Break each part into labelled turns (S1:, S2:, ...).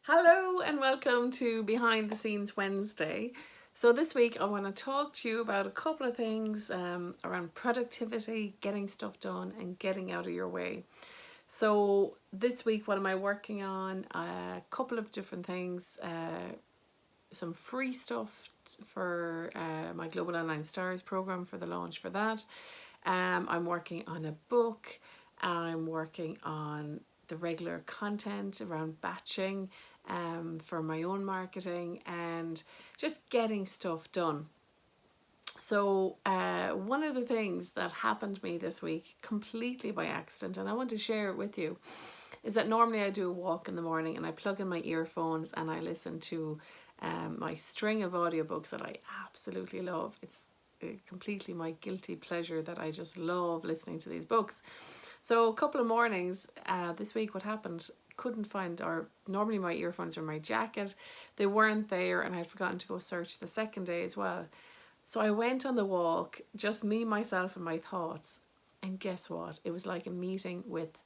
S1: Hello and welcome to Behind the Scenes Wednesday. So this week I want to talk to you about a couple of things around productivity, getting stuff done and getting out of your way. So this week what am I working on? A couple of different things, some free stuff for my Global Online Stars program for the launch for that. I'm working on a book. I'm working on the regular content around batching for my own marketing and just getting stuff done. So one of the things that happened to me this week completely by accident, and I want to share it with you, is that normally I do a walk in the morning and I plug in my earphones and I listen to my string of audiobooks that I absolutely love. It's completely my guilty pleasure that I just love listening to these books. So a couple of mornings this week, what happened, couldn't find, or normally my earphones are in my jacket, they weren't there, and I'd forgotten to go search the second day as well. So I went on the walk, just me, myself and my thoughts, and guess what, it was like a meeting with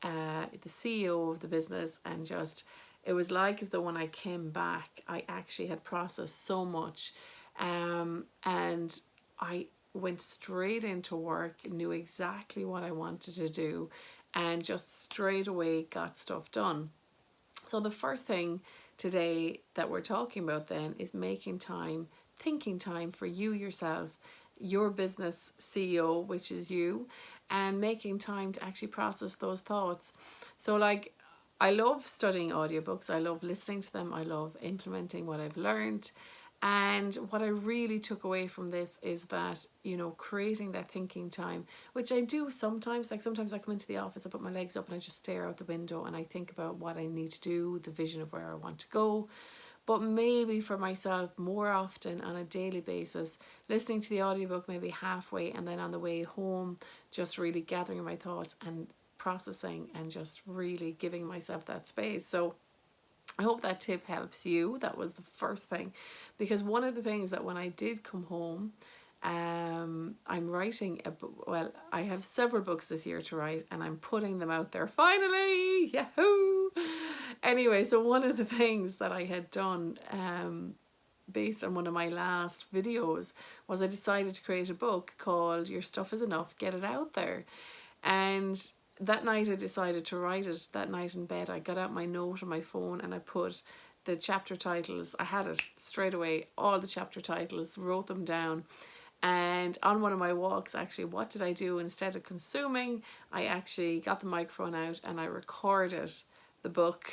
S1: the CEO of the business, and just it was like as though when I came back I actually had processed so much, and I went straight into work, knew exactly what I wanted to do, and just straight away got stuff done. So the first thing today that we're talking about then is making time, thinking time for you yourself, your business CEO, which is you, and making time to actually process those thoughts. So like, I love studying audiobooks, I love listening to them, I love implementing what I've learned. And what I really took away from this is that, you know, creating that thinking time, which I do sometimes. Like sometimes I come into the office, I put my legs up and I just stare out the window and I think about what I need to do, the vision of where I want to go. But maybe for myself, more often on a daily basis, listening to the audiobook maybe halfway, and then on the way home, just really gathering my thoughts and processing and just really giving myself that space. So I hope that tip helps you. That was the first thing, because one of the things that when I did come home, I'm writing a book. Well, I have several books this year to write, and I'm putting them out there finally. Yahoo! Anyway, so one of the things that I had done, based on one of my last videos, was I decided to create a book called Your Stuff Is Enough, Get It Out There. And that night I decided to write it. That night in bed I got out my note on my phone and I put the chapter titles. I had it straight away, all the chapter titles, wrote them down. And on one of my walks, actually, what did I do? Instead of consuming, I actually got the microphone out and I recorded the book.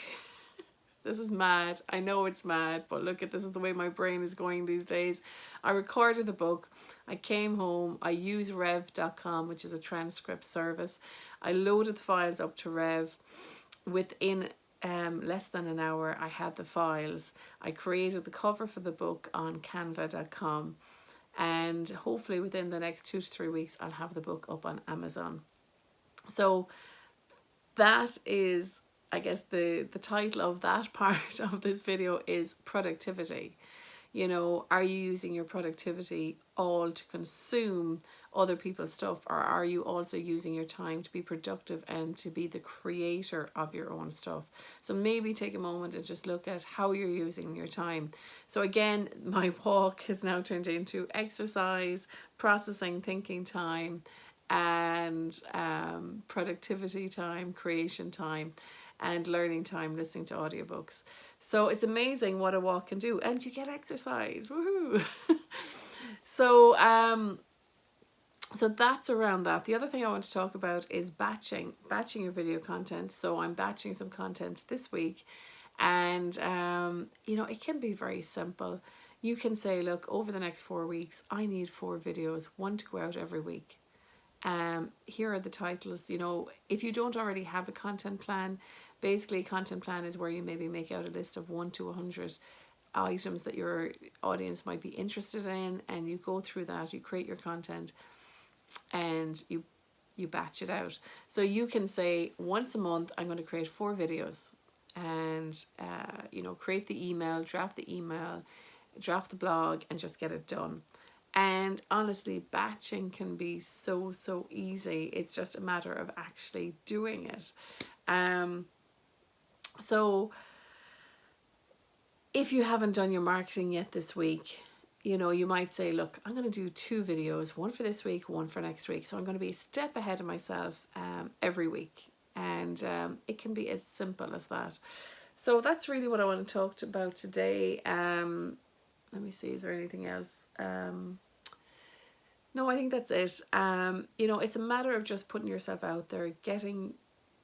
S1: This is mad. I know it's mad, but look at this is the way my brain is going these days. I recorded the book. I came home. I use rev.com, which is a transcript service. I loaded the files up to Rev. Within less than an hour, I had the files. I created the cover for the book on canva.com. And hopefully within the next 2 to 3 weeks, I'll have the book up on Amazon. So that is, I guess, the title of that part of this video is productivity. You know, are you using your productivity all to consume other people's stuff, or are you also using your time to be productive and to be the creator of your own stuff? So maybe take a moment and just look at how you're using your time. So again, my walk has now turned into exercise, processing, thinking time, and productivity time, creation time, and learning time, listening to audiobooks. So it's amazing what a walk can do, and you get exercise. Woohoo! So so that's around that. The other thing I want to talk about is batching your video content. So I'm batching some content this week, and you know, it can be very simple. You can say, look, over the next 4 weeks I need 4 videos, one to go out every week. Here are the titles. You know, if you don't already have a content plan, basically a content plan is where you maybe make out a list of 1 to 100 items that your audience might be interested in, and you go through that, you create your content, and you batch it out. So you can say, once a month I'm going to create 4 videos, and you know, create the email, draft the blog, and just get it done. And honestly, batching can be so easy. It's just a matter of actually doing it. So If you haven't done your marketing yet this week, you know, you might say, look, I'm going to do 2 videos, one for this week, one for next week. So I'm going to be a step ahead of myself every week. And it can be as simple as that. So that's really what I want to talk about today. Let me see, is there anything else? No, I think that's it. You know, it's a matter of just putting yourself out there, getting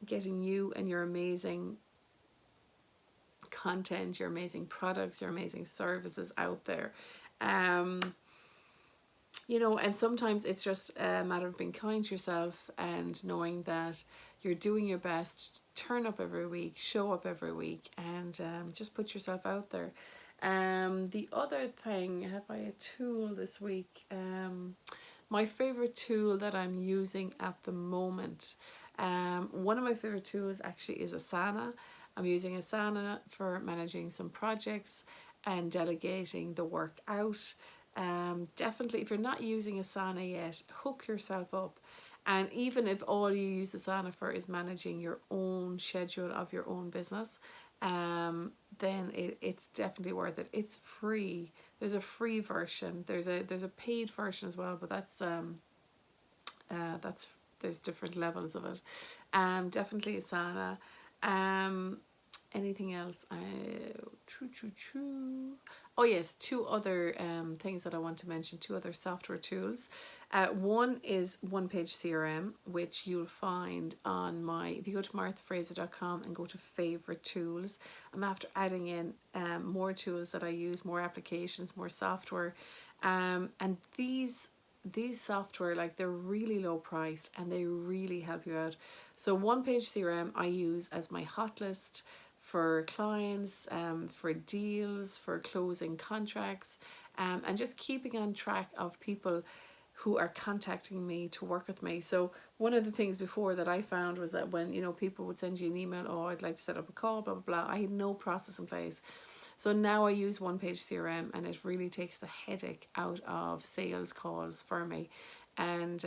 S1: you and your amazing content, your amazing products, your amazing services out there. You know, and sometimes it's just a matter of being kind to yourself and knowing that you're doing your best. Turn up every week, show up every week, and just put yourself out there. The other thing, have I a tool this week? My favorite tool that I'm using at the moment, one of my favorite tools actually is Asana. I'm using Asana for managing some projects and delegating the work out. Definitely, if you're not using Asana yet, hook yourself up. And even if all you use Asana for is managing your own schedule of your own business, then it's definitely worth it. It's free. There's a free version. There's a paid version as well, but that's there's different levels of it. Definitely Asana. Anything else? Oh yes, 2 other things that I want to mention, 2 other software tools. One is One Page CRM, which you'll find on my, if you go to marthafraser.com and go to favorite tools, I'm after adding in more tools that I use, more applications, more software. And these software, like, they're really low priced and they really help you out. So One Page CRM I use as my hot list for clients, for deals, for closing contracts, and just keeping on track of people who are contacting me to work with me. So one of the things before that I found was that when, you know, people would send you an email, oh, I'd like to set up a call, blah, blah, blah, I had no process in place. So now I use One Page CRM and it really takes the headache out of sales calls for me. And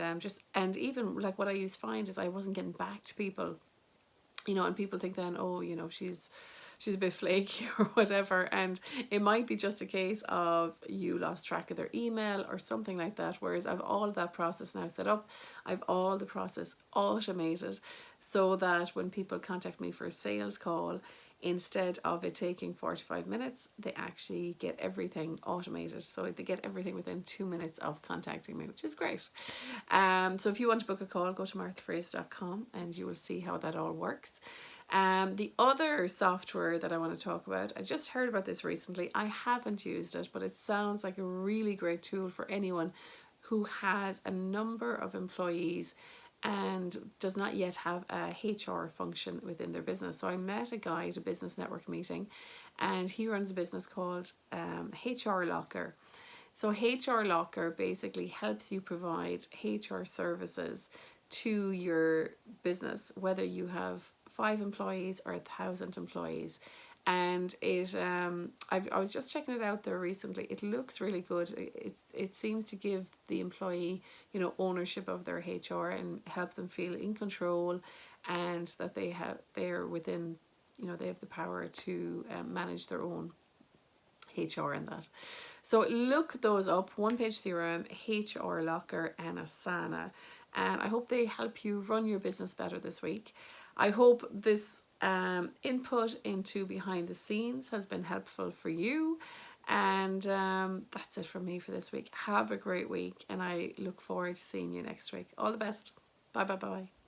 S1: and even like what I used to find is I wasn't getting back to people, you know, and people think then, oh, you know, she's a bit flaky or whatever, and it might be just a case of you lost track of their email or something like that. Whereas I've all that process now set up, I've all the process automated, so that when people contact me for a sales call, instead of it taking 45 minutes, they actually get everything automated. So they get everything within 2 minutes of contacting me, which is great. So if you want to book a call, go to marthafraser.com and you will see how that all works. The other software that I want to talk about, I just heard about this recently. I haven't used it, but it sounds like a really great tool for anyone who has a number of employees and does not yet have a HR function within their business. So I met a guy at a business network meeting, and he runs a business called HR Locker. So HR Locker basically helps you provide HR services to your business, whether you have 5 employees or 1,000 employees. And I was just checking it out there recently. It looks really good. It seems to give the employee, you know, ownership of their HR and help them feel in control, and that they're within, you know, they have the power to manage their own HR and that. So look those up: One Page CRM, HR Locker, and Asana. And I hope they help you run your business better this week. I hope this input into behind the scenes has been helpful for you. And that's it from me for this week. Have a great week, and I look forward to seeing you next week. All the best. Bye bye bye.